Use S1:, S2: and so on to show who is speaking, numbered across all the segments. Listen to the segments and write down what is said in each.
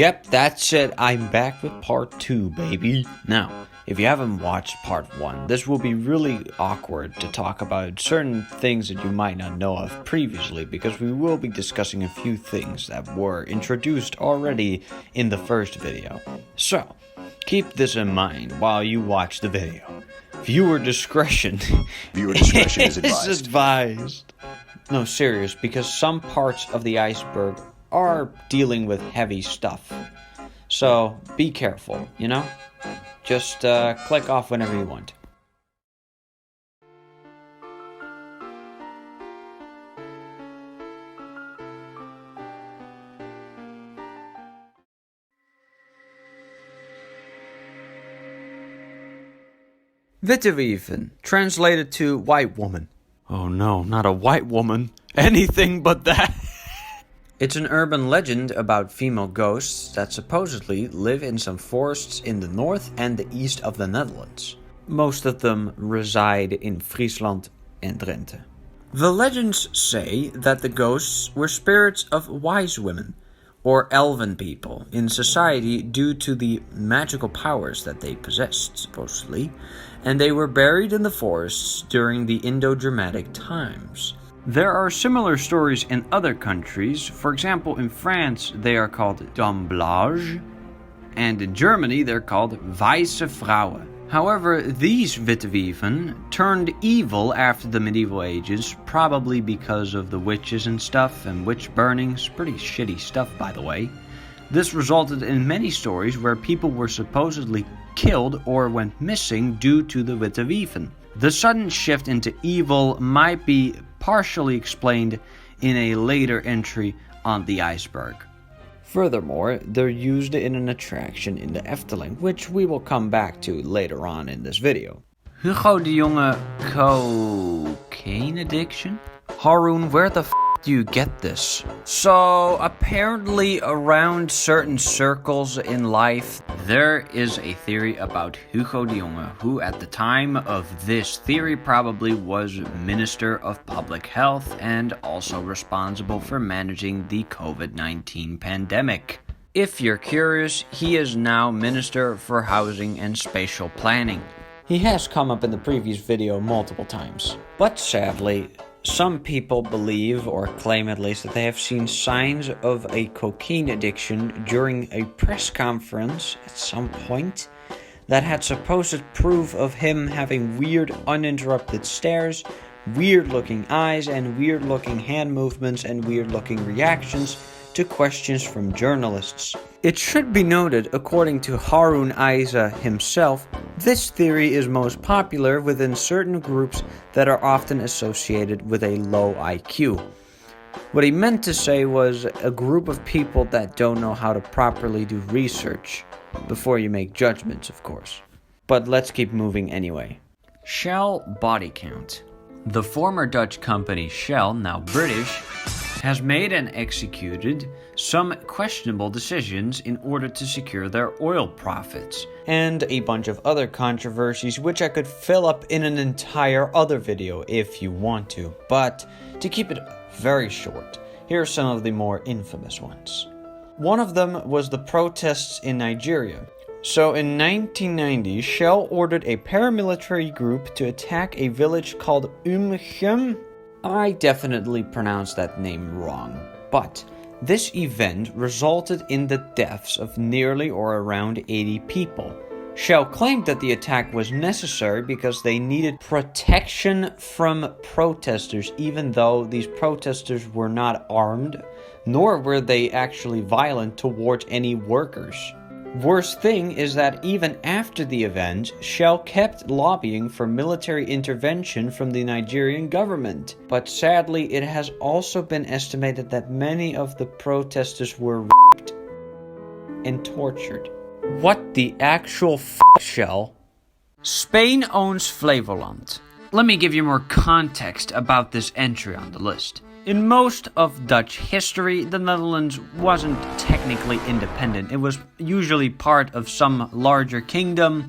S1: Yep, that's it. I'm back with part 2, baby. Now, if you haven't watched part 1, this will be really awkward to talk about certain things that you might not know of previously, because we will be discussing a few things that were introduced already in the first video. So, keep this in mind while you watch the video. Viewer discretion
S2: is
S1: advised. No, serious, because some parts of the iceberg are dealing with heavy stuff. So, be careful, you know? Just click off whenever you want. Witte Wieven, translated to white woman. Oh no, not a white woman. Anything but that. It's an urban legend about female ghosts that supposedly live in some forests in the north and the east of the Netherlands. Most of them reside in Friesland and Drenthe. The legends say that the ghosts were spirits of wise women, or elven people, in society due to the magical powers that they possessed, supposedly, and they were buried in the forests during the Indo-Germanic times. There are similar stories in other countries. For example, in France they are called Damblage, and in Germany they're called Weisse Vrouwen. However, these Witte Wieven turned evil after the medieval ages, probably because of the witches and stuff and witch burnings. Pretty shitty stuff, by the way. This resulted in many stories where people were supposedly killed or went missing due to the Witte Wieven. The sudden shift into evil might be partially explained in a later entry on the Iceberg. Furthermore, they're used in an attraction in the Efteling, which we will come back to later on in this video. Hugo de Jonge cocaine addiction? Haroon, where the f do you get this? So, apparently around certain circles in life, there is a theory about Hugo de Jonge, who at the time of this theory probably was Minister of Public Health and also responsible for managing the COVID-19 pandemic. If you're curious, he is now Minister for Housing and Spatial Planning. He has come up in the previous video multiple times, but sadly, some people believe, or claim at least, that they have seen signs of a cocaine addiction during a press conference at some point that had supposed proof of him having weird uninterrupted stares, weird-looking eyes, and weird-looking hand movements and weird-looking reactions to questions from journalists. It should be noted, according to Haroon Aïssa himself, this theory is most popular within certain groups that are often associated with a low IQ. What he meant to say was a group of people that don't know how to properly do research, before you make judgments, of course. But let's keep moving anyway. Shell body count. The former Dutch company Shell, now British, has made and executed some questionable decisions in order to secure their oil profits, and a bunch of other controversies which I could fill up in an entire other video if you want to, but to keep it very short, here are some of the more infamous ones. One of them was the protests in Nigeria. So in 1990, Shell ordered a paramilitary group to attack a village called Umgem. I definitely pronounced that name wrong, but this event resulted in the deaths of nearly or around 80 people. Shell claimed that the attack was necessary because they needed protection from protesters, even though these protesters were not armed, nor were they actually violent towards any workers. Worst thing is that even after the event, Shell kept lobbying for military intervention from the Nigerian government. But sadly, it has also been estimated that many of the protesters were raped and tortured. What the actual Shell? Spain owns Flevoland. Let me give you more context about this entry on the list. In most of Dutch history, the Netherlands wasn't technically independent. It was usually part of some larger kingdom,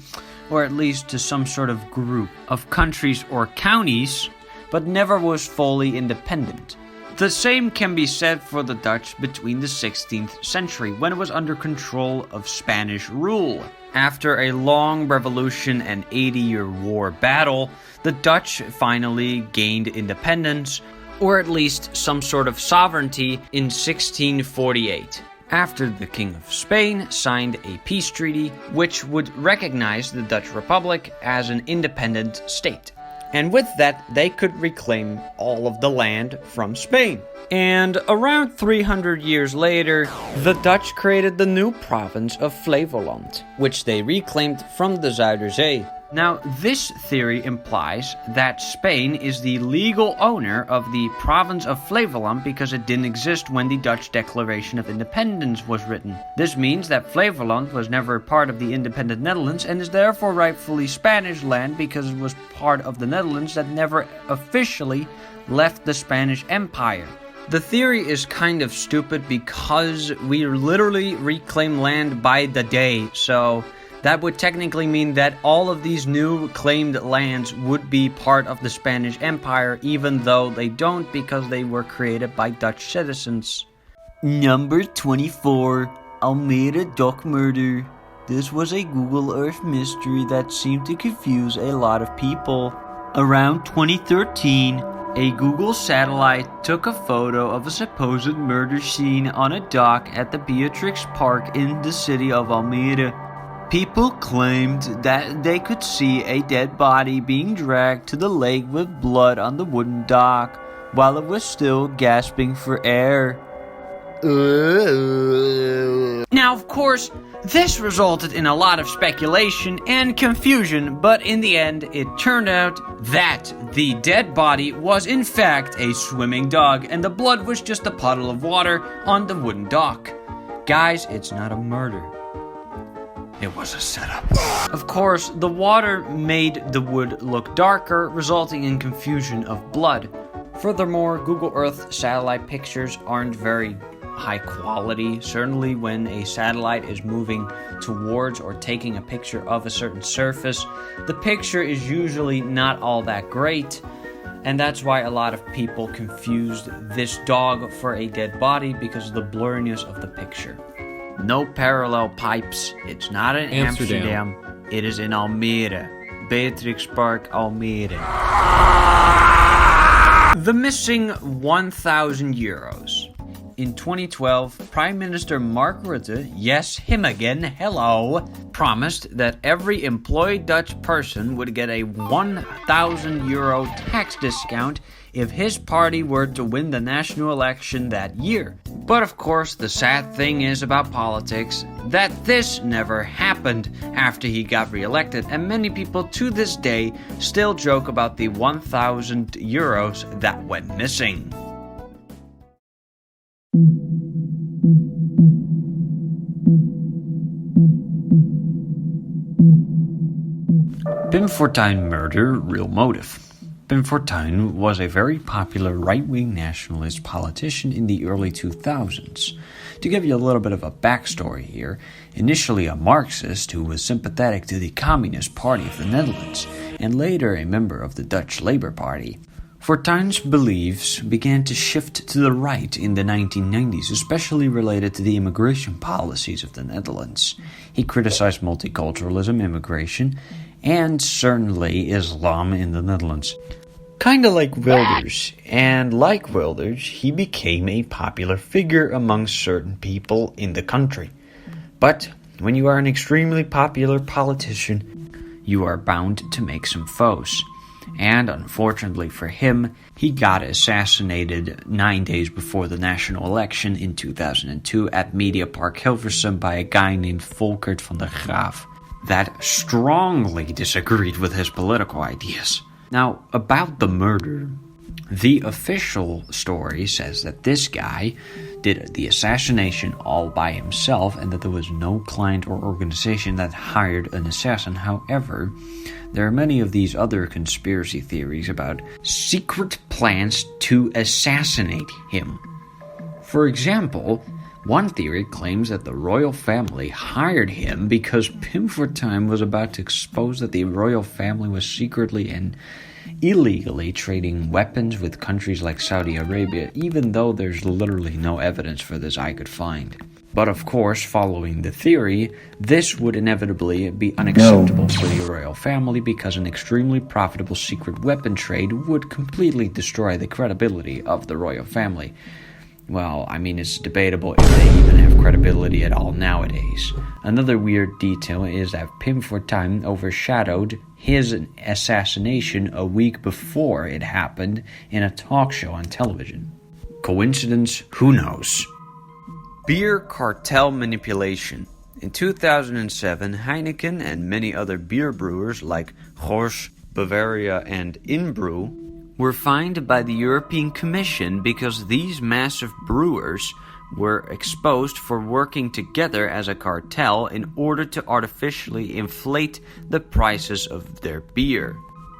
S1: or at least to some sort of group of countries or counties, but never was fully independent. The same can be said for the Dutch between the 16th century, when it was under control of Spanish rule. After a long revolution and 80-year war battle, the Dutch finally gained independence, or at least some sort of sovereignty, in 1648. After the King of Spain signed a peace treaty which would recognize the Dutch Republic as an independent state. And with that, they could reclaim all of the land from Spain. And around 300 years later, the Dutch created the new province of Flevoland, which they reclaimed from the Zuiderzee. Now, this theory implies that Spain is the legal owner of the province of Flevoland because it didn't exist when the Dutch Declaration of Independence was written. This means that Flevoland was never part of the independent Netherlands and is therefore rightfully Spanish land because it was part of the Netherlands that never officially left the Spanish Empire. The theory is kind of stupid because we literally reclaim land by the day, so that would technically mean that all of these new claimed lands would be part of the Spanish Empire, even though they don't because they were created by Dutch citizens. Number 24, Almere Dock Murder. This was a Google Earth mystery that seemed to confuse a lot of people. Around 2013, a Google satellite took a photo of a supposed murder scene on a dock at the Beatrix Park in the city of Almere. People claimed that they could see a dead body being dragged to the lake with blood on the wooden dock, while it was still gasping for air. Now, of course, this resulted in a lot of speculation and confusion, but in the end, it turned out that the dead body was in fact a swimming dog, and the blood was just a puddle of water on the wooden dock. Guys, it's not a murder. It was a setup. Of course, the water made the wood look darker, resulting in confusion of blood. Furthermore, Google Earth satellite pictures aren't very high quality. Certainly when a satellite is moving towards or taking a picture of a certain surface, the picture is usually not all that great. And that's why a lot of people confused this dog for a dead body because of the blurriness of the picture. No parallel pipes. It's not in Amsterdam. It is in Almere. Beatrix Park, Almere. The missing 1,000 euros. In 2012, Prime Minister Mark Rutte, yes, him again, hello, promised that every employed Dutch person would get a 1,000 euro tax discount if his party were to win the national election that year. But of course, the sad thing is about politics that this never happened after he got re-elected, and many people to this day still joke about the 1,000 euros that went missing. Pim Fortuyn murder, real motive. Pim Fortuyn was a very popular right-wing nationalist politician in the early 2000s. To give you a little bit of a backstory here, initially a Marxist who was sympathetic to the Communist Party of the Netherlands, and later a member of the Dutch Labour Party. Fortuyn's beliefs began to shift to the right in the 1990s, especially related to the immigration policies of the Netherlands. He criticized multiculturalism, immigration, and certainly Islam in the Netherlands. Kinda like Wilders, and like Wilders, he became a popular figure among certain people in the country. But when you are an extremely popular politician, you are bound to make some foes. And unfortunately for him, he got assassinated 9 days before the national election in 2002 at Media Park Hilversum by a guy named Volkert van der Graaf that strongly disagreed with his political ideas. Now, about the murder, the official story says that this guy did the assassination all by himself and that there was no client or organization that hired an assassin. However, there are many of these other conspiracy theories about secret plans to assassinate him. For example, one theory claims that the royal family hired him because Pim Fortuyn was about to expose that the royal family was secretly illegally trading weapons with countries like Saudi Arabia, even though there's literally no evidence for this I could find. But of course, following the theory, this would inevitably be unacceptable for the royal family because an extremely profitable secret weapon trade would completely destroy the credibility of the royal family. Well, I mean, it's debatable if they even have credibility at all nowadays. Another weird detail is that Pim Fortuyn overshadowed his assassination a week before it happened in a talk show on television. Coincidence? Who knows? Beer cartel manipulation. In 2007, Heineken and many other beer brewers like Horsch, Bavaria and Inbrew were fined by the European Commission because these massive brewers were exposed for working together as a cartel in order to artificially inflate the prices of their beer,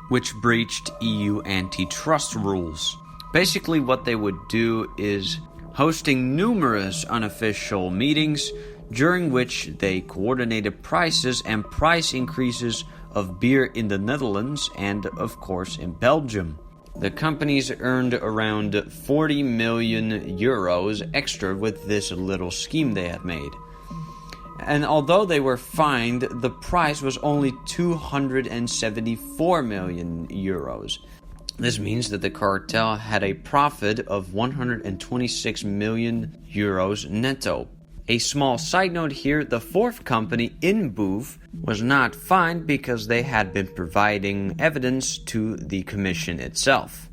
S1: which breached EU antitrust rules. Basically, what they would do is hosting numerous unofficial meetings during which they coordinated prices and price increases of beer in the Netherlands and, of course, in Belgium. The companies earned around 40 million euros extra with this little scheme they had made. And although they were fined, the price was only 274 million euros. This means that the cartel had a profit of 126 million euros netto. A small side note here, the fourth company, Inbrew, was not fined because they had been providing evidence to the commission itself.